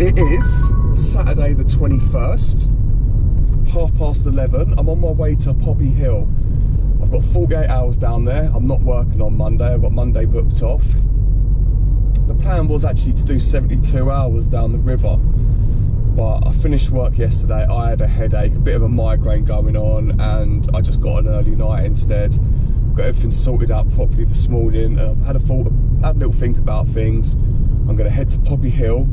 It is Saturday the 21st, 11:30. I'm on my way to Poppy Hill. I've got 48 hours down there. I'm not working on Monday. I've got Monday booked off. The plan was actually to do 72 hours down the river, but I finished work yesterday. I had a headache, a bit of a migraine going on, and I just got an early night instead. Got everything sorted out properly this morning. I've had a little think about things. I'm going to head to Poppy Hill,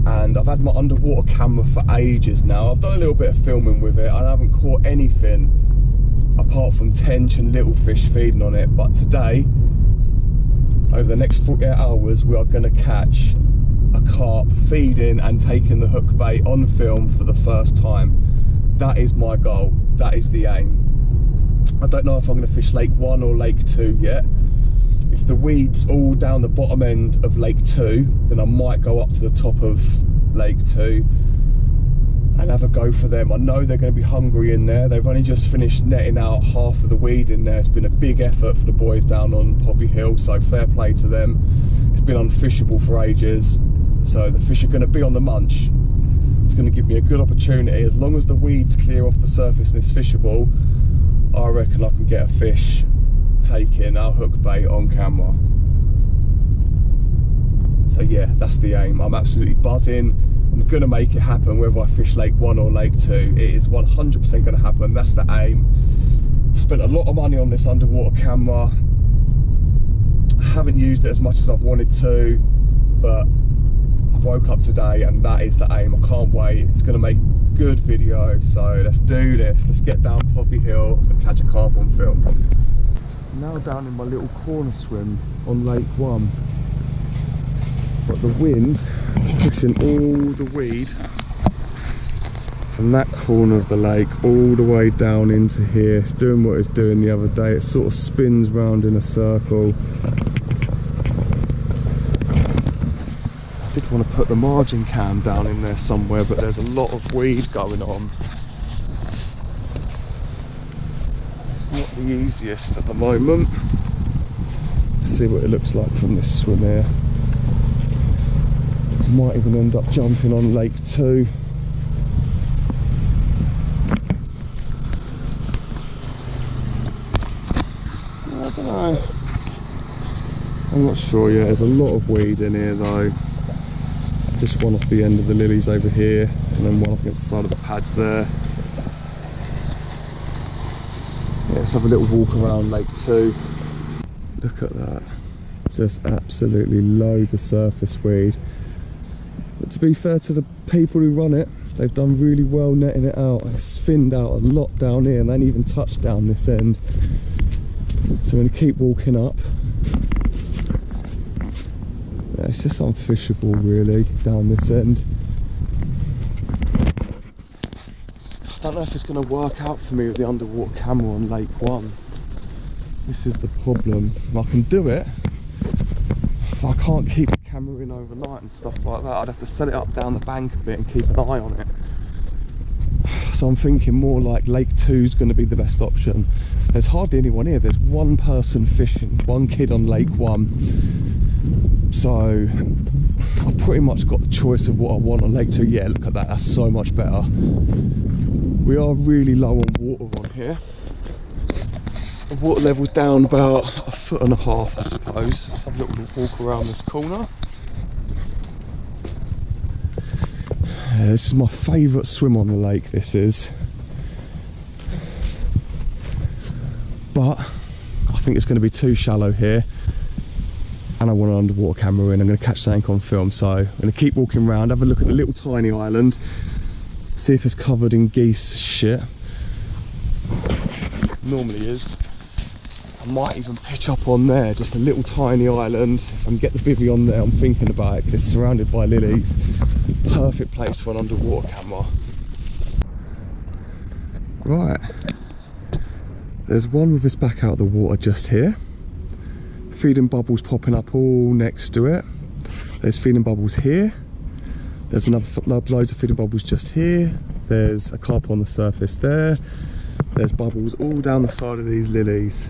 and I've had my underwater camera for ages now. I've done a little bit of filming with it. I haven't caught anything apart from tench and little fish feeding on it, but today, over the next 48 hours, we are going to catch a carp feeding and taking the hook bait on film for the first time. That is my goal. That is the aim. I don't know if I'm going to fish Lake 1 or Lake 2 yet. If the weed's all down the bottom end of Lake 2, then I might go up to the top of Lake 2 and have a go for them. I know they're going to be hungry in there. They've only just finished netting out half of the weed in there. It's been a big effort for the boys down on Poppy Hill, so fair play to them. It's been unfishable for ages, so the fish are going to be on the munch. It's going to give me a good opportunity. As long as the weeds clear off the surface and it's fishable, I reckon I can get a fish taking our hook bait on camera. So yeah, that's the aim. I'm absolutely buzzing. I'm going to make it happen whether I fish Lake 1 or Lake 2. It is 100% going to happen. That's the aim. I've spent a lot of money on this underwater camera. I haven't used it as much as I've wanted to, but I woke up today and that is the aim. I can't wait. It's going to make good video, so let's do this. Let's get down Poppy Hill and catch a carp on film. Now down in my little corner swim on Lake 1, but the wind is pushing all the weed from that corner of the lake all the way down into here. It's doing what it's doing the other day. It sort of spins round in a circle. I did want to put the margin cam down in there somewhere, but there's a lot of weed going on. It's not the easiest at the moment. Let's see what it looks like from this swim here. Might even end up jumping on Lake 2. I don't know. I'm not sure yet. There's a lot of weed in here though. There's just one off the end of the lilies over here, and then one off against the side of the pads there. Yeah, let's have a little walk around Lake 2. Look at that. Just absolutely loads of surface weed. But to be fair to the people who run it, they've done really well netting it out. It's thinned out a lot down here and they ain't even touched down this end. So I'm going to keep walking up. Yeah, it's just unfishable really down this end. I don't know if it's going to work out for me with the underwater camera on Lake 1. This is the problem. I can do it, but I can't keep the camera in overnight and stuff like that. I'd have to set it up down the bank a bit and keep an eye on it. So I'm thinking more like Lake 2 is going to be the best option. There's hardly anyone here. There's one person fishing, one kid on Lake 1. So I've pretty much got the choice of what I want on Lake 2. Yeah, look at that. That's so much better. We are really low on water on here. The water level's down about 1.5 foot, I suppose. Let's have a little walk around this corner. This is my favourite swim on the lake, this is. But I think it's going to be too shallow here. And I want an underwater camera in. I'm going to catch something on film, so I'm going to keep walking around, have a look at the little tiny island, see if it's covered in geese shit. Normally is. I might even pitch up on there, just a little tiny island. If I can get the bivvy on there, I'm thinking about it, because it's surrounded by lilies. Perfect place for an underwater camera. Right, there's one with his back out of the water just here. Feeding bubbles popping up all next to it. There's feeding bubbles here. There's loads of feeding bubbles just here. There's a carp on the surface there. There's bubbles all down the side of these lilies.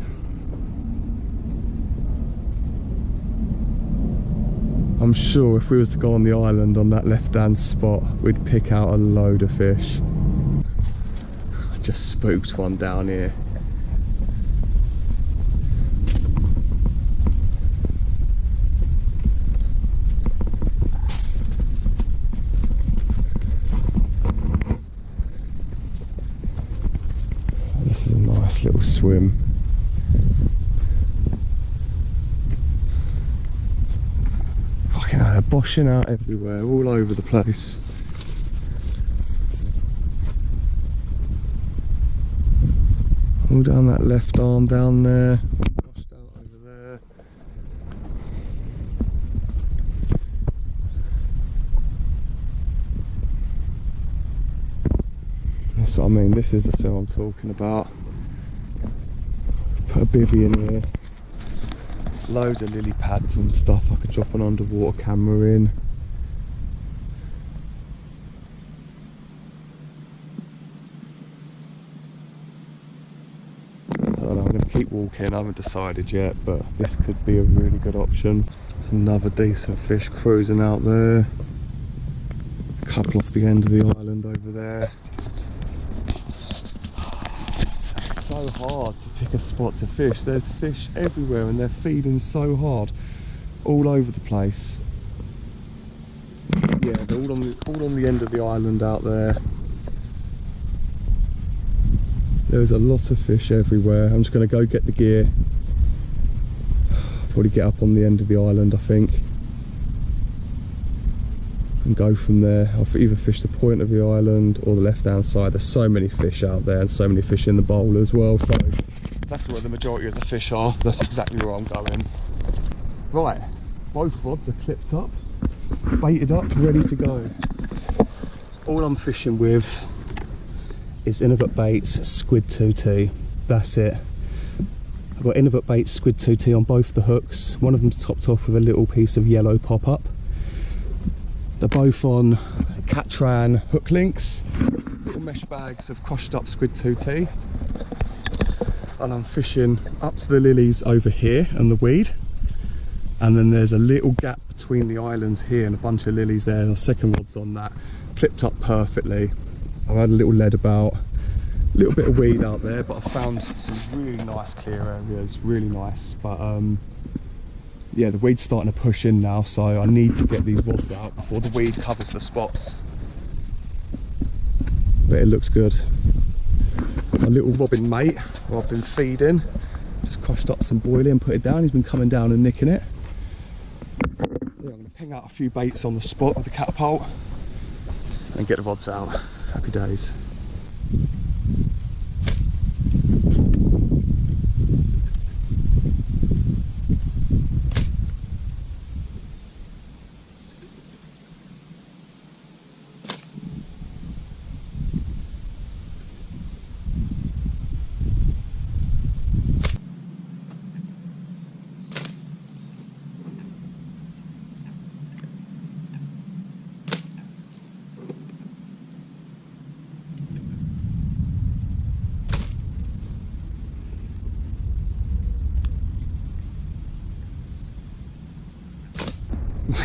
I'm sure if we was to go on the island on that left-hand spot, we'd pick out a load of fish. I just spooked one down here. This is a nice little swim. Fucking hell, they're boshing out everywhere, all over the place. All down that left arm down there, washed out over there. That's what I mean, this is the swim I'm talking about. Put a bivvy in here. There's loads of lily pads and stuff. I could drop an underwater camera in. I don't know, I'm going to keep walking, I haven't decided yet, but this could be a really good option. There's another decent fish cruising out there. A couple off the end of the island over there. It's so hard to pick a spot to fish. There's fish everywhere and they're feeding so hard all over the place. Yeah, they're all on the end of the island out there. There's a lot of fish everywhere. I'm just going to go get the gear. Probably get up on the end of the island, I think, and go from there. I'll either fish the point of the island or the left hand side. There's so many fish out there and so many fish in the bowl as well, so that's where the majority of the fish are. That's exactly where I'm going. Right, both rods are clipped up, baited up, ready to go. All I'm fishing with is Innovate Baits Squid 2T. That's it. I've got Innovate Baits Squid 2T on both the hooks. One of them's topped off with a little piece of yellow pop-up. They're both on Catran hook links, little mesh bags of crushed up Squid 2T. And I'm fishing up to the lilies over here and the weed. And then there's a little gap between the islands here and a bunch of lilies there. The second rod's on that, clipped up perfectly. I've had a little lead about, a little bit of weed out there, but I found some really nice clear areas, really nice. But yeah, the weed's starting to push in now, so I need to get these rods out before the weed covers the spots. But it looks good. My little robin mate, who I've been feeding, just crushed up some boilie and put it down. He's been coming down and nicking it. Yeah, I'm going to ping out a few baits on the spot with the catapult and get the rods out. Happy days.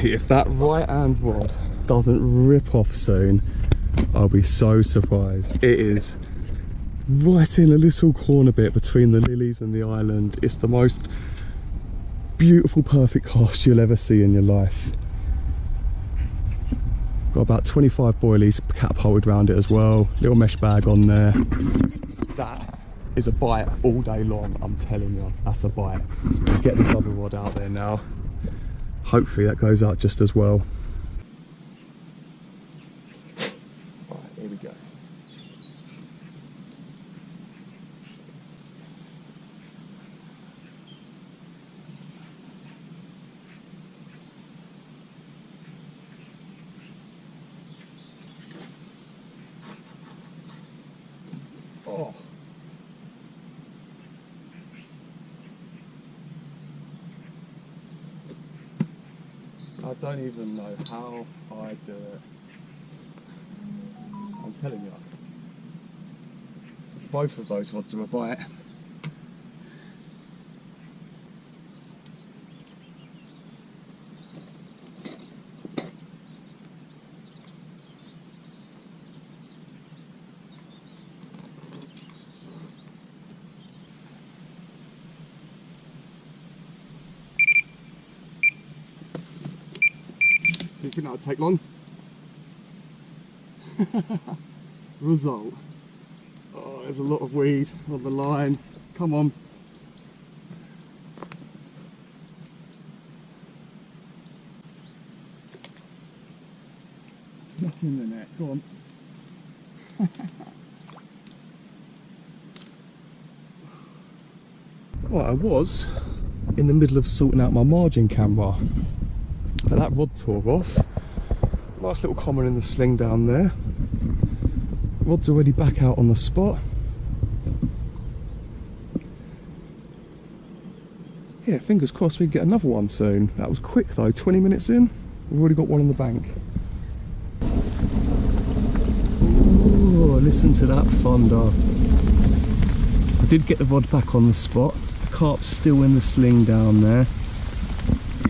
If that right hand rod doesn't rip off soon, I'll be so surprised. It is right in a little corner bit between the lilies and the island. It's the most beautiful, perfect cast you'll ever see in your life. Got about 25 boilies catapulted around it as well. Little mesh bag on there. That is a bite all day long, I'm telling you. That's a bite. I'll get this other rod out there now. Hopefully that goes out just as well. Right, here we go. Oh. I don't even know how I do it. I'm telling you. Both of those rods are a bite. Do you think that would take long? Result. Oh, there's a lot of weed on the line. Come on. Get in the net, go on. Right, I was in the middle of sorting out my margin camera, but that rod tore off. Nice little common in the sling down there. Rod's already back out on the spot. Yeah, fingers crossed we get another one soon. That was quick though, 20 minutes in, we've already got one on the bank. Ooh, listen to that thunder. I did get the rod back on the spot. The carp's still in the sling down there.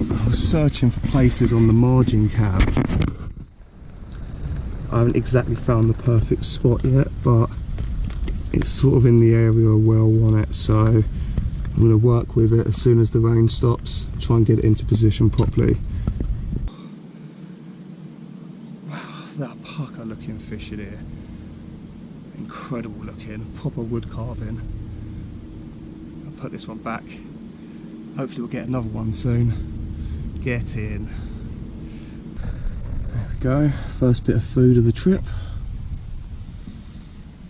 I was searching for places on the margin cam. I haven't exactly found the perfect spot yet, but it's sort of in the area where I want it, so I'm going to work with it as soon as the rain stops, try and get it into position properly. Wow, that pucker looking fish in here. Incredible looking, proper wood carving. I'll put this one back. Hopefully we'll get another one soon. Get in. There we go, first bit of food of the trip.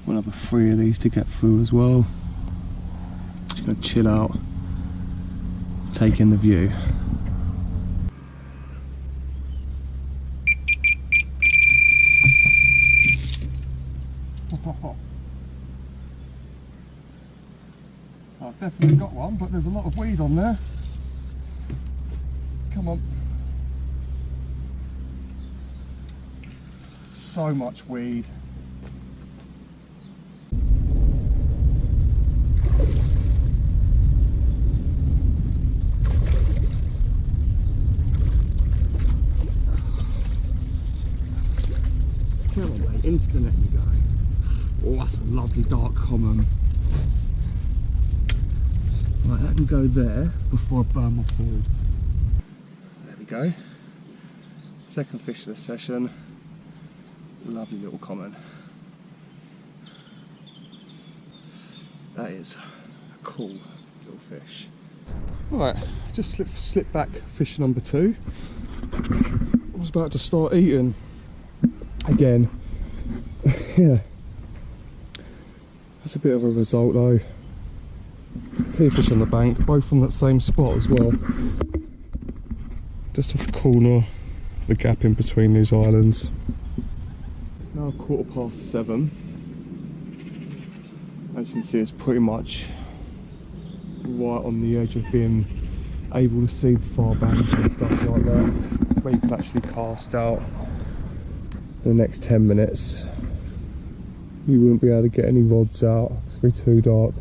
We'll have 3 of these to get through as well. Just gonna chill out, take in the view. I've definitely got one, but there's a lot of weed on there. Come on. So much weed. Come on, mate, into the net you go. Oh, that's a lovely dark common. Right, that can go there before I burn my food. There we go. Second fish of the session. Lovely little common. That is a cool little fish. Right, just slipped back fish number 2. I was about to start eating again. Yeah, that's a bit of a result though. 2 fish on the bank, both from that same spot as well. Just off the corner of the gap in between these islands. It's now 7:15. As you can see, it's pretty much right on the edge of being able to see the far bank and stuff like that, where you can actually cast out. In the next 10 minutes you wouldn't be able to get any rods out, it's going to be too dark.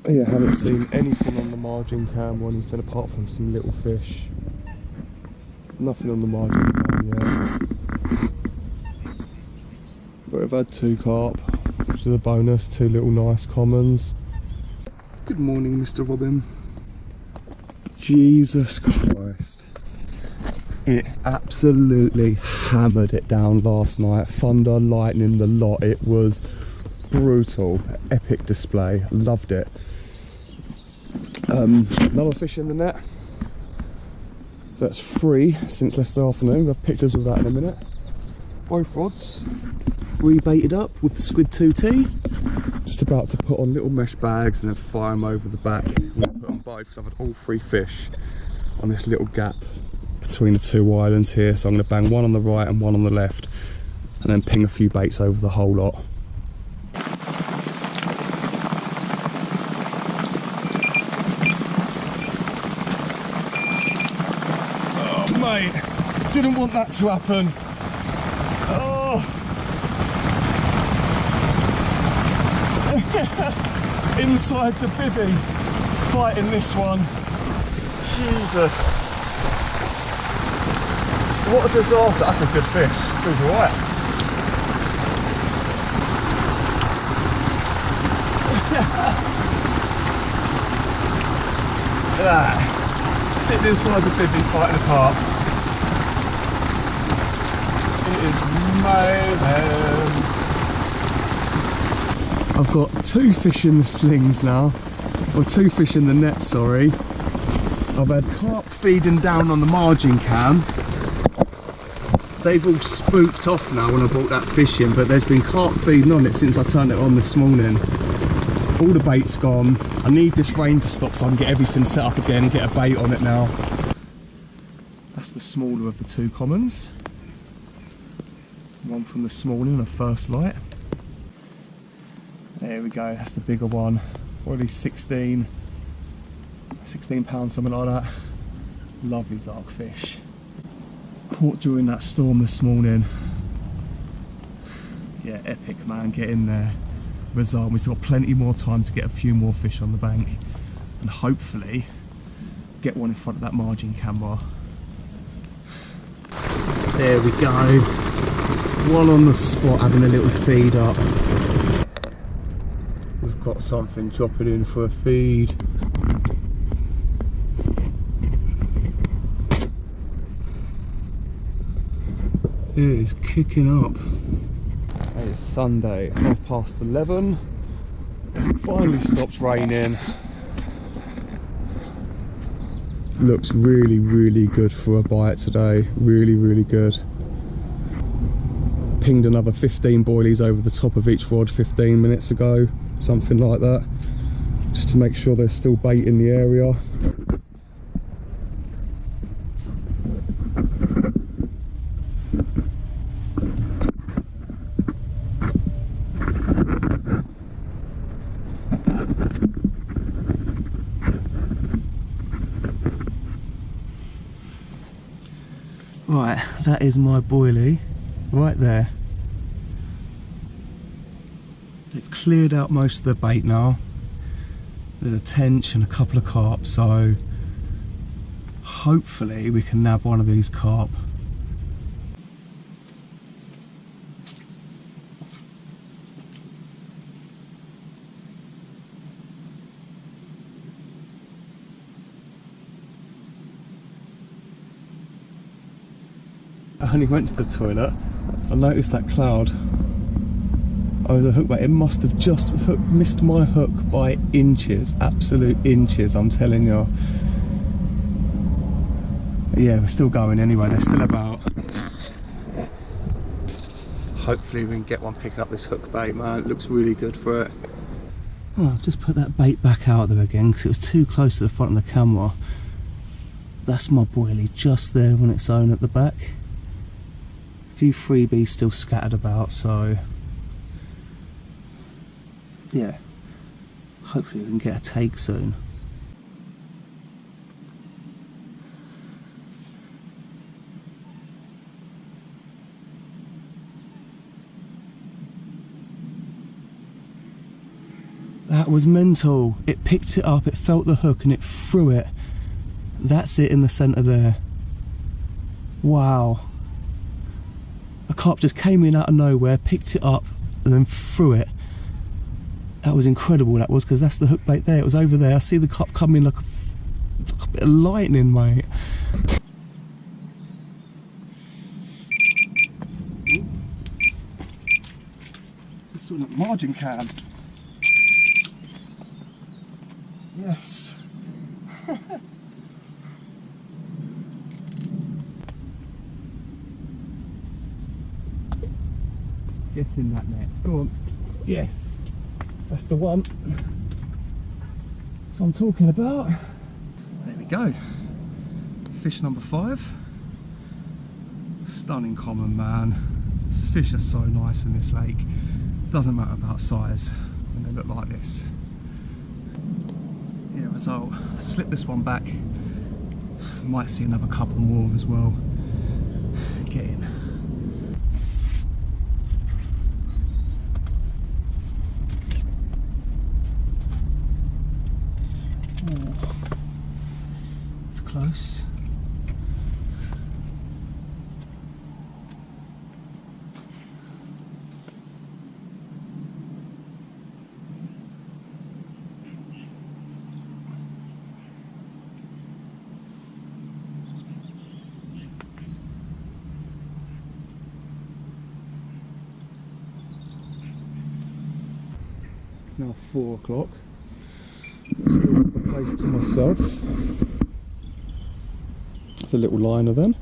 Yeah, I haven't seen anything on the margin cam or anything apart from some little fish. Nothing on the margin cam yet. But I've had 2 carp, which is a bonus, 2 little nice commons. Good morning, Mr. Robin. Jesus Christ. It absolutely hammered it down last night. Thunder, lightning, the lot. It was brutal. Epic display. Loved it. Another fish in the net. So that's 3 since yesterday afternoon. We'll have pictures of that in a minute. Both rods rebaited up with the Squid 2T. Just about to put on little mesh bags and then fire them over the back. We'll put on both because I've had all 3 fish on this little gap between the 2 islands here, so I'm going to bang one on the right and one on the left and then ping a few baits over the whole lot. Oh mate, didn't want that to happen. Oh. Inside the bivvy, fighting this one. Jesus. What a disaster. That's a good fish. Feels alright. Look at that. sitting inside the bivvy fighting a carp. It is mayhem. I've got 2 fish in the slings now, or 2 fish in the net, sorry. I've had carp feeding down on the margin cam. They've all spooked off now when I brought that fish in, but there's been carp feeding on it since I turned it on this morning. All the bait's gone. I need this rain to stop so I can get everything set up again and get a bait on it now. That's the smaller of the 2 commons. One from this morning, a first light. There we go, that's the bigger one. Probably 16 pounds, something like that. Lovely dark fish. Caught during that storm this morning. Yeah, epic, man, get in there. Result, we've still got plenty more time to get a few more fish on the bank and hopefully get one in front of that margin camera. There we go. One on the spot having a little feed up. We've got something dropping in for a feed. It is kicking up. It's Sunday, 11:30. Finally stopped raining. Looks really, really good for a bite today. Really, really good. Pinged another 15 boilies over the top of each rod 15 minutes ago, something like that, just to make sure there's still bait in the area. Right, that is my boilie, right there. They've cleared out most of the bait now. There's a tench and a couple of carp, so hopefully we can nab one of these carp. I only went to the toilet, I noticed that cloud over the hook bait. It must have just missed my hook by inches, absolute inches, I'm telling you. Yeah, we're still going anyway, they're still about. Hopefully we can get one picking up this hook bait, man. It looks really good for it. Oh, I've just put that bait back out there again because it was too close to the front of the camera. That's my boilie just there on its own at the back. A few freebies still scattered about, so yeah, hopefully we can get a take soon. That was mental. It picked it up, it felt the hook and it threw it. That's it in the centre there. Wow. A carp just came in out of nowhere, picked it up and then threw it. That was incredible, that was, because that's the hook bait there. It was over there. I see the carp come in like a bit of lightning, mate. Just saw that margin cam. Yes. Get in that net. Go on. Yes. That's the one. That's what I'm talking about. There we go. Fish number 5. Stunning common, man. These fish are so nice in this lake. Doesn't matter about size when they look like this. Yeah, result. Slip this one back. Might see another couple more as well. Get in. It's close. now 4 o'clock. Still got the place to myself. It's a little liner then.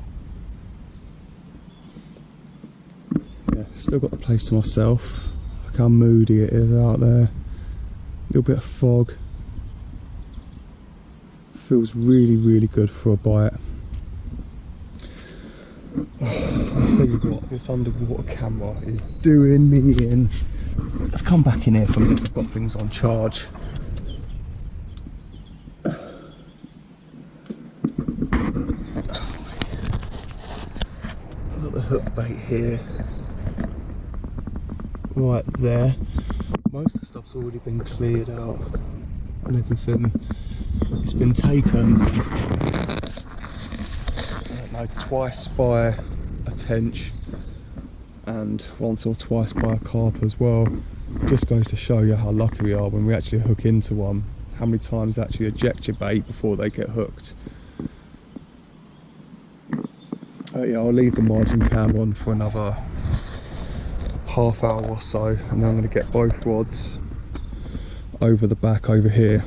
Yeah, still got the place to myself. Look how moody it is out there. A little bit of fog. Feels really, really good for a bite. I'll tell you what, this underwater camera is doing me in. Let's come back in here for a minute. I've got things on charge. Got the hook bait here, right there. Most of the stuff's already been cleared out and everything. It's been taken, I don't know, twice by a tench and once or twice by a carp as well. Just goes to show you how lucky we are when we actually hook into one. How many times they actually eject your bait before they get hooked. Yeah, I'll leave the margin cam on for another half hour or so, and then I'm going to get both rods over the back over here.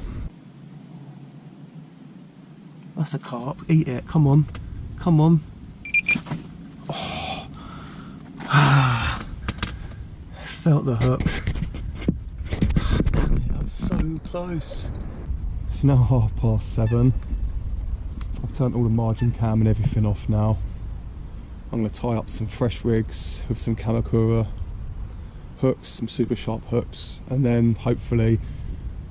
That's a carp, eat it, come on, come on. Oh. Felt the hook. Damn it, I was so close. It's now 7:30. I've turned all the margin cam and everything off now. I'm going to tie up some fresh rigs with some Kamakura hooks, some super sharp hooks, and then hopefully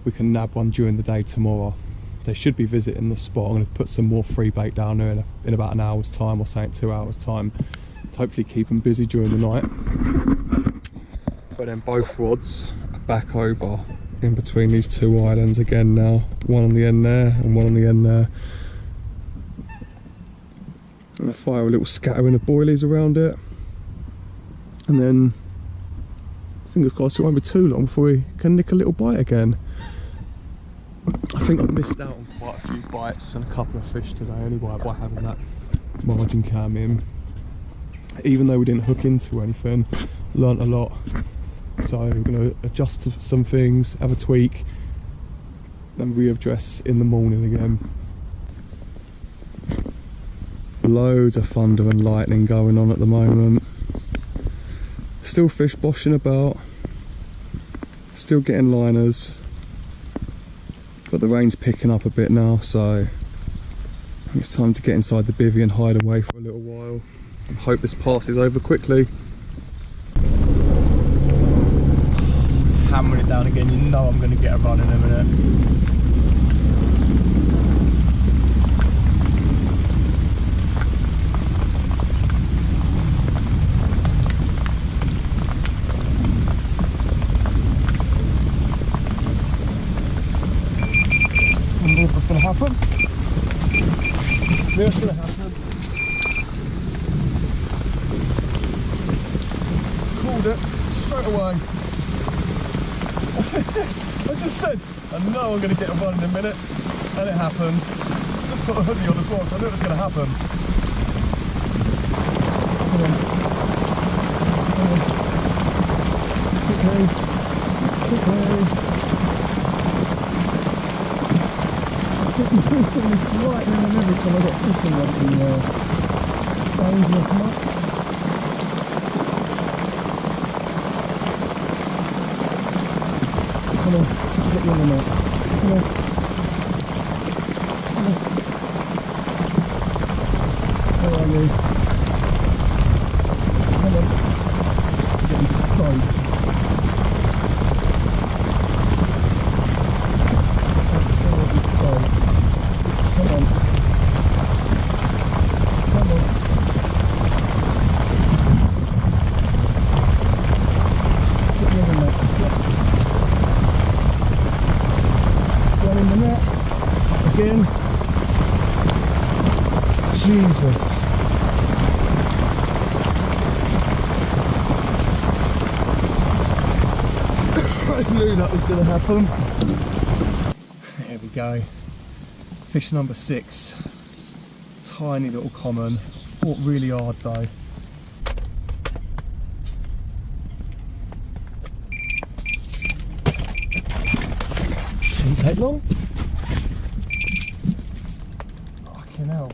we can nab one during the day tomorrow. They should be visiting the spot. I'm going to put some more free bait down there in about an hour's time, or say 2 hours time, to hopefully keep them busy during the night. But then both rods are back over in between these two islands again now. One on the end there and one on the end there. I'm going to fire a little scattering of boilies around it, and then fingers crossed it won't be too long before we can nick a little bite again. I think I've missed out on quite a few bites and a couple of fish today anyway by having that margin cam in. Even though we didn't hook into anything, learnt a lot. So we're going to adjust to some things, have a tweak, then readdress in the morning again. Loads of thunder and lightning going on at the moment. Still fish boshing about, still getting liners, but the rain's picking up a bit now, so I think it's time to get inside the bivvy and hide away for a little while and hope this passes over quickly. It's hammering it down again. You know I'm going to get a run in a minute. What's going to happen? What's going to happen? Called it straight away. I just said, I know I'm going to get a run in a minute, and it happened. Just put a hoodie on as well, so I knew it was going to happen. Come on. Come on. Quickly. It's lightning and everything. I've got fishing rods in there. Bones will come up. Come on, just get you on the net. Come on. Come on. Where are you? Come on. Getting close. Come on. Come on. Get me in the net. Yep. One in the net. Again. Jesus. I knew that was going to happen. There we go. Fish number 6, tiny little common, fought really hard though. didn't take long. Fucking hell.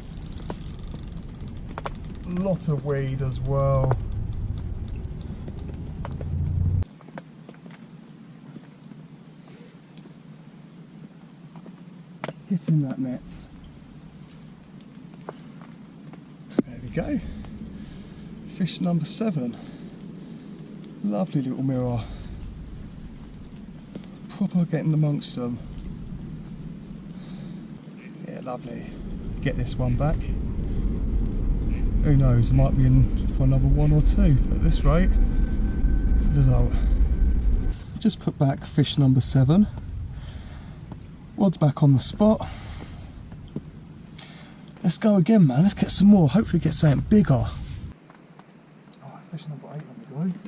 Lot of weed as well. Get in that net. There we go. Fish number 7. Lovely little mirror. Proper getting amongst them. Yeah, lovely. Get this one back. Who knows, I might be in for another 1 or 2 at this rate. Result. Just put back fish number 7. Rod's back on the spot. Let's go again, man. Let's get some more. Hopefully get something bigger. Alright, fish number 8 on the go.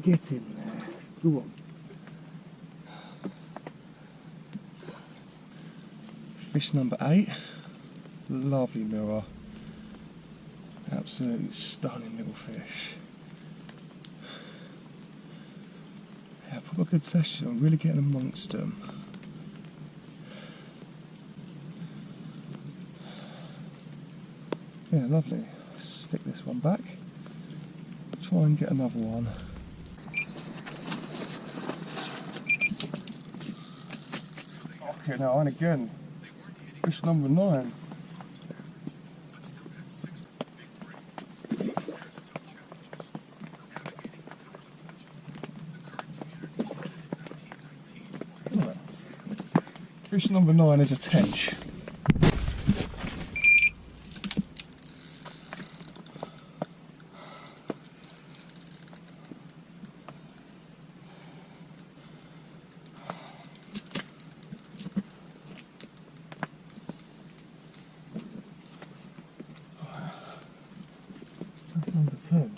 Get in there. Go on. Fish number 8. Lovely mirror. Absolutely stunning little fish. Yeah, proper good session. I'm really getting amongst them. Yeah, lovely. Stick this one back. Try and get another one. Okay, now and again, fish number 9. Right. Fish number 9 is a tench. Number 10.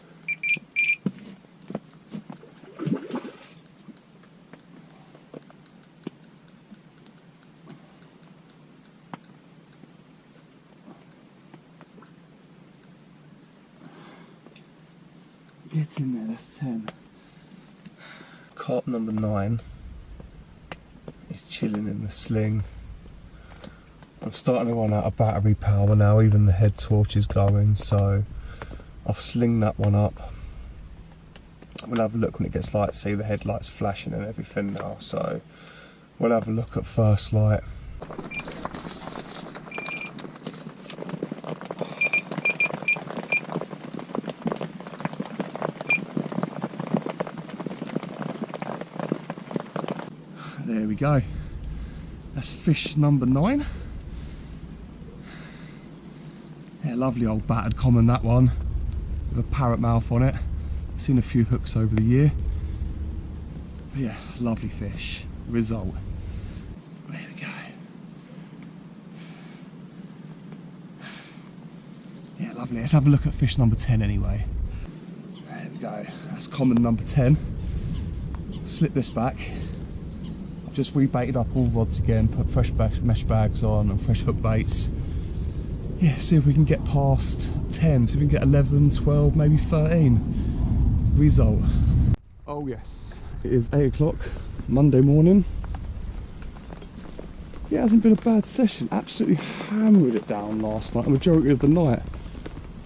Get in there, that's 10. Carp number 9 is chilling in the sling. I'm starting to run out of battery power now, even the head torch is going, so I've slinged that one up. We'll have a look when it gets light, see the headlights flashing and everything now, so we'll have a look at first light. There we go. That's fish number 9. Yeah, lovely old battered common, that one. With a parrot mouth on it. Seen a few hooks over the year. But yeah, lovely fish. Result. There we go. Yeah, lovely. Let's have a look at fish number 10 anyway. There we go. That's common number 10. Slip this back. I've just rebaited up all rods again, put fresh mesh bags on and fresh hook baits. Yeah, see if we can get past 10, see if we can get 11, 12, maybe 13. Result. Oh yes, it is 8 o'clock, Monday morning. Yeah, it hasn't been a bad session. Absolutely hammered it down last night, the majority of the night.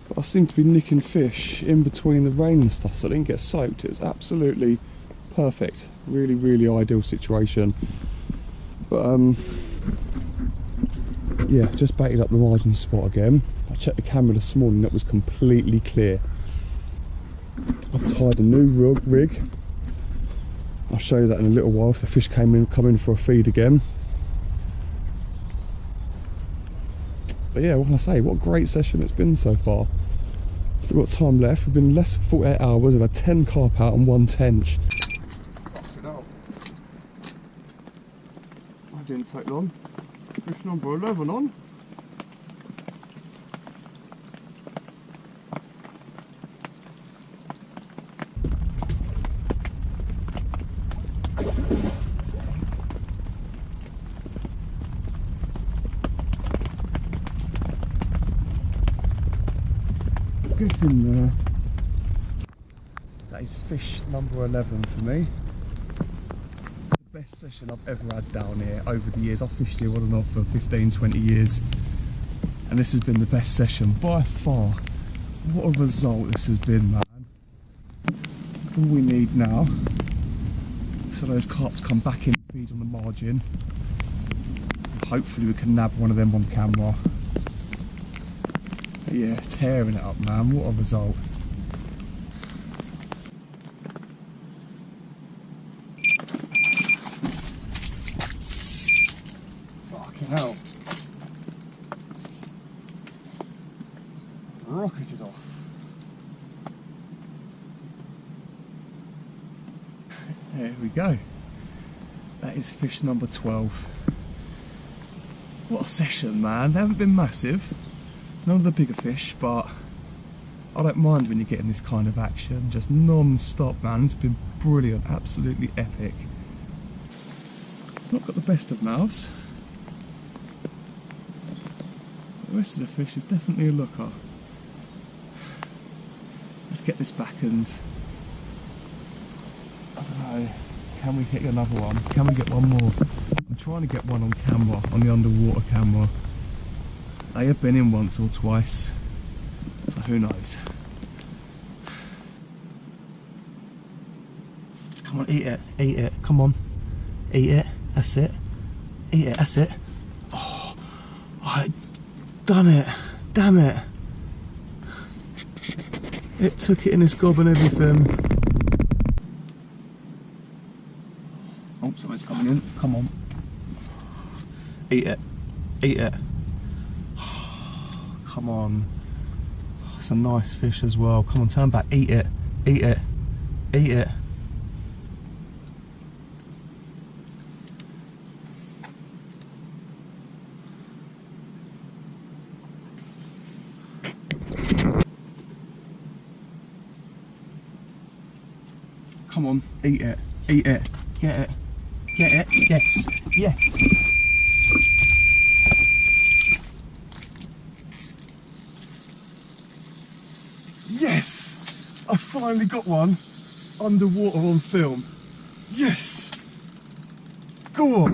But I seem to be nicking fish in between the rain and stuff, so I didn't get soaked. It was absolutely perfect. Really, really ideal situation. But yeah, just baited up the margin spot again. I checked the camera this morning, that was completely clear. I've tied a new rig I'll show you that in a little while if the fish come in for a feed again. But yeah, what can I say? What a great session it's been so far. Still got time left. We've been less than 48 hours. We've had 10 carp out and 1 tench. That didn't take long. Fish number 11 on. Get in there. That is fish number 11 for me. The best session I've ever had down here over the years. I've fished here on and off for 15-20 years, and this has been the best session by far. What a result this has been, man. All we need now so those carps come back in and feed on the margin. Hopefully we can nab one of them on camera. But yeah, tearing it up, man. What a result. Fucking hell. Rocketed off. There we go. That is fish number 12. What a session, man. They haven't been massive. None of the bigger fish, but I don't mind when you're getting this kind of action. Just non-stop, man. It's been brilliant. Absolutely epic. It's not got the best of mouths. The rest of the fish is definitely a looker. Let's get this back and, I don't know, can we hit another one? Can we get one more? I'm trying to get one on camera, on the underwater camera. They have been in once or twice, so who knows. Come on, eat it, come on. Eat it, that's it. Eat it, that's it. Oh, I done it, damn it. It took it in its gob and everything. Oh, something's coming in, come on. Eat it, eat it. Come on. It's a nice fish as well. Come on, turn back, eat it, eat it, eat it. Come on, eat it, get it, yes, yes. Yes! I finally got one underwater on film. Yes! Go on!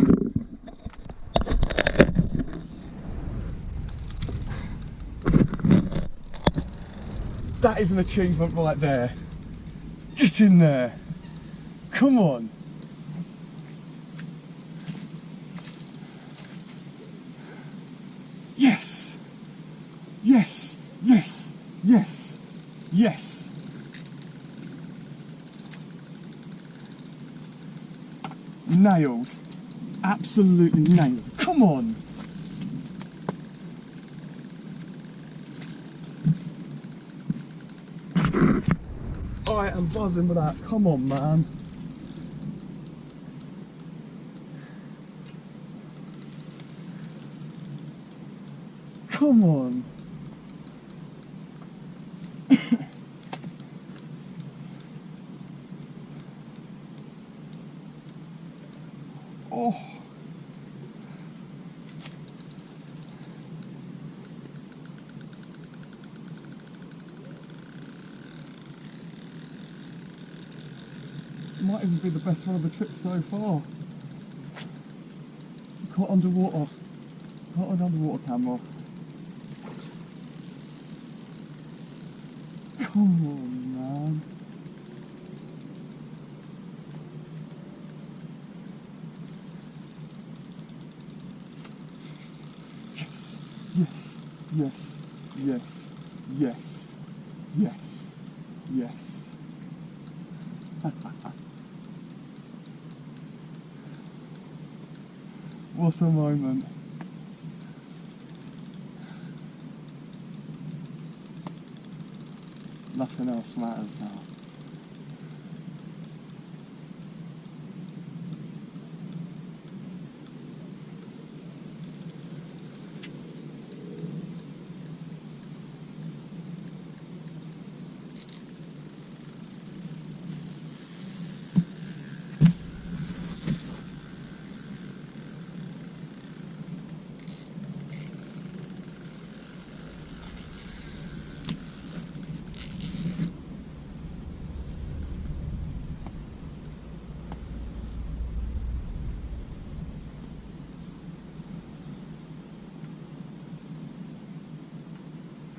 That is an achievement right there. Get in there. Come on. Yes! Yes! Yes! Yes! Yes! Nailed. Absolutely nailed. Come on! I am buzzing with that. Come on, man. Come on. Oh. Might even be the best one of the trip so far. Caught underwater. Caught an underwater camera. Come on, man. Yes, yes, yes, yes, yes, yes, yes. What a moment. Nothing else matters now.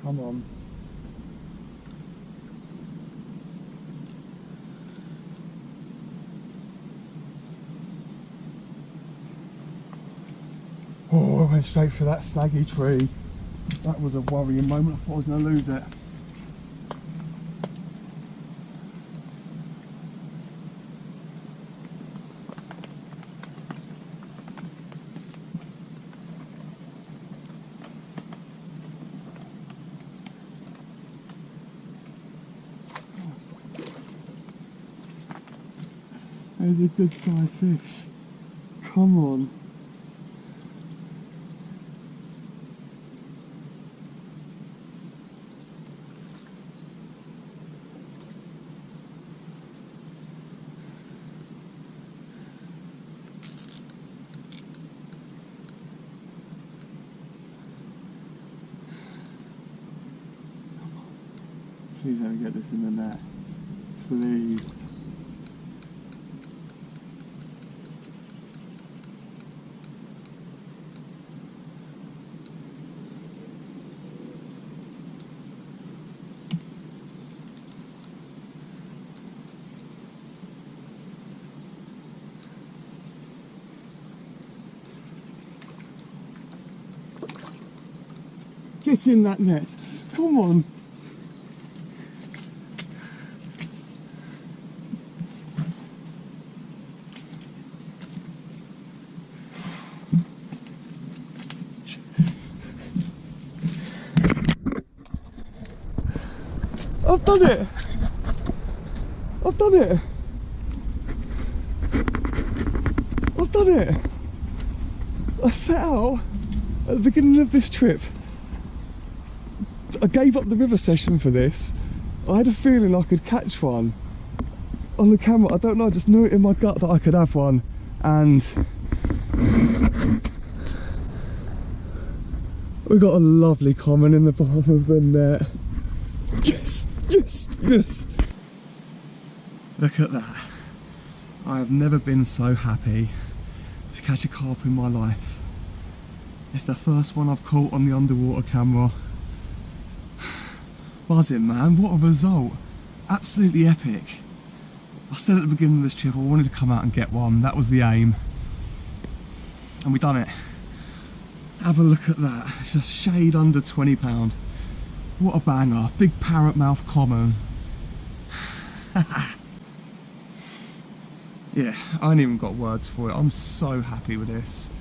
Come on. Oh, I went straight for that snaggy tree. That was a worrying moment. I thought I was going to lose it. There's a good sized fish. Come on. Please let me get this in the net. Please. Get in that net. Come on. I've done it! I've done it! I've done it! I set out at the beginning of this trip. I gave up the river session for this. I had a feeling I could catch one on the camera. I don't know, I just knew it in my gut that I could have one. And we got a lovely common in the bottom of the net. Yes! Yes! Yes! Look at that. I have never been so happy to catch a carp in my life. It's the first one I've caught on the underwater camera. Buzzing, man, what a result. Absolutely epic. I said at the beginning of this trip I wanted to come out and get one. That was the aim. And we done it. Have a look at that. It's a shade under £20. What a banger. Big parrot mouth common. Yeah, I ain't even got words for it. I'm so happy with this.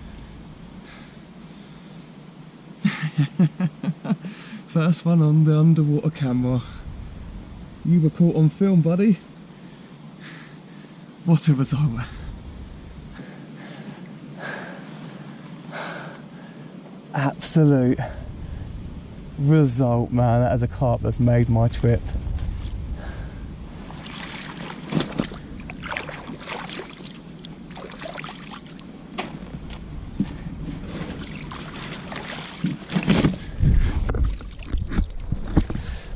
First one on the underwater camera. You were caught on film, buddy. What a result. Absolute result, man. That is a carp that's made my trip.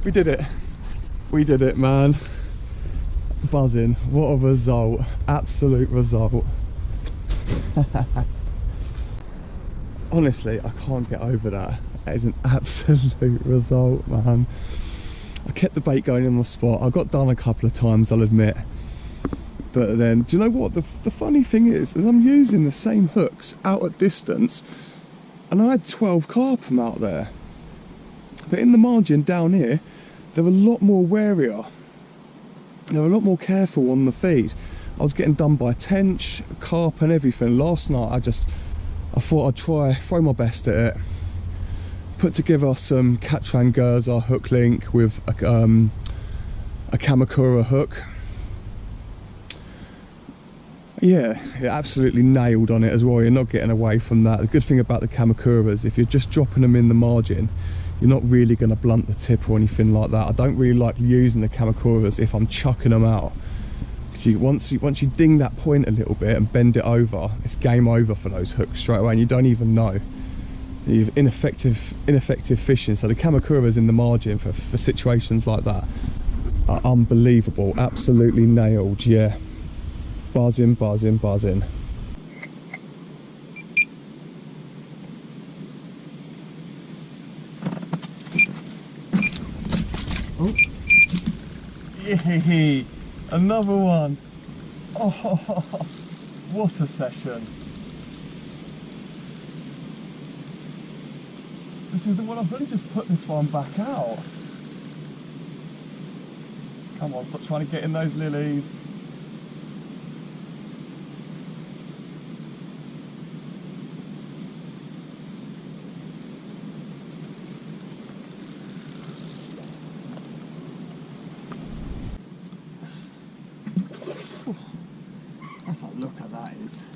We did it. We did it, man. Buzzing. What a result. Absolute result. Honestly, I can't get over that. That is an absolute result, man. I kept the bait going on the spot. I got done a couple of times, I'll admit. But then, do you know what? The funny thing is I'm using the same hooks out at distance, and I had 12 carp from out there. But in the margin down here, they were a lot more warier. They were a lot more careful on the feed. I was getting done by tench, carp and everything. Last night I just I thought I'd try, throw my best at it. Put together some Catrangurza hook link with a Kamakura hook. Yeah, it absolutely nailed on it as well. You're not getting away from that. The good thing about the Kamakuras, if you're just dropping them in the margin, you're not really going to blunt the tip or anything like that. I don't really like using the Kamakuras if I'm chucking them out. So once you ding that point a little bit and bend it over, it's game over for those hooks straight away, and you don't even know. You've ineffective fishing. So the Kamakuras in the margin for situations like that are unbelievable. Absolutely nailed. Yeah, buzzing, buzzing, buzzing. Oh, yay! Another one. Oh, what a session. This is the one. I've really just put this one back out. Come on, stop trying to get in those lilies. That's a look at that is.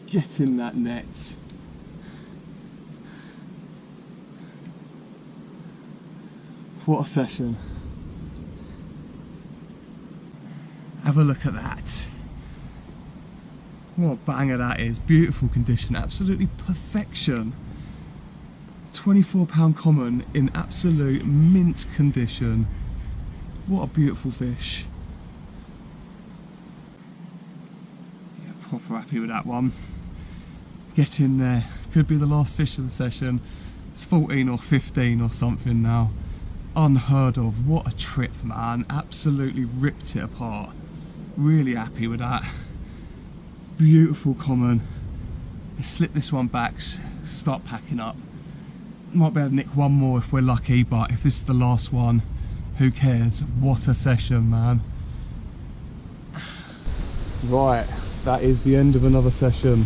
Get in that net. What a session. Have a look at that. What a banger that is. Beautiful condition, absolutely perfection. 24-pound common in absolute mint condition. What a beautiful fish. Yeah, proper happy with that one. Get in there. Could be the last fish of the session. It's 14 or 15 or something now. Unheard of. What a trip, man. Absolutely ripped it apart. Really happy with that. Beautiful common. Let's slip this one back, start packing up. Might be able to nick one more if we're lucky, but if this is the last one, who cares? What a session, man. Right, that is the end of another session.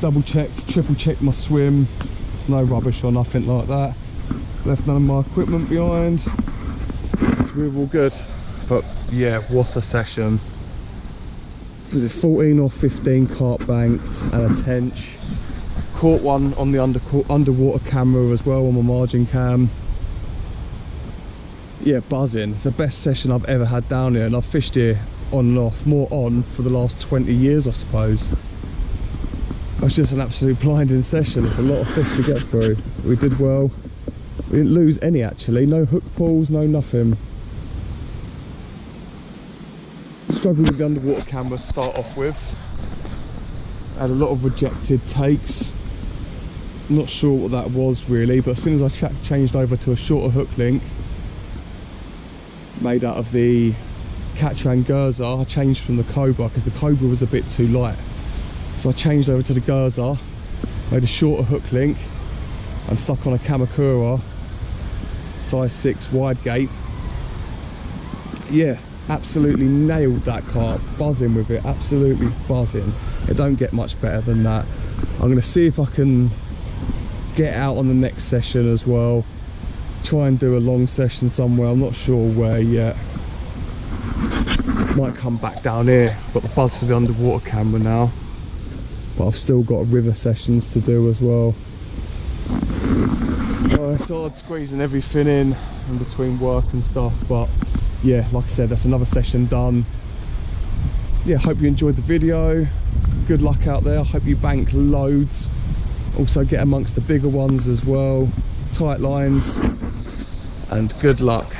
Double checked, triple checked my swim. No rubbish or nothing like that. Left none of my equipment behind. So we're all good. But yeah, what a session. Was it 14 or 15 carp banked and a tench. Caught one on the underwater camera as well on my margin cam. Yeah, buzzing. It's the best session I've ever had down here, and I've fished here on and off, more on for the last 20 years I suppose. It was just an absolute blinding session. It's a lot of fish to get through. We did well. We didn't lose any actually, no hook pulls, no nothing. Struggled with the underwater camera to start off with. Had a lot of rejected takes. Not sure what that was really, but as soon as I changed over to a shorter hook link made out of the Catrangurza, I changed from the Cobra because the Cobra was a bit too light. So I changed over to the Gurza, made a shorter hook link and stuck on a Kamakura size 6 wide gate. Yeah, absolutely nailed that carp, buzzing with it, absolutely buzzing. It don't get much better than that. I'm going to see if I can get out on the next session as well, try and do a long session somewhere. I'm not sure where yet. Might come back down here. Got the buzz for the underwater camera now, but I've still got river sessions to do as well. It's hard squeezing everything in between work and stuff, but yeah, like I said, that's another session done. Yeah, hope you enjoyed the video. Good luck out there. I hope you bank loads. Also get amongst the bigger ones as well. Tight lines, and good luck.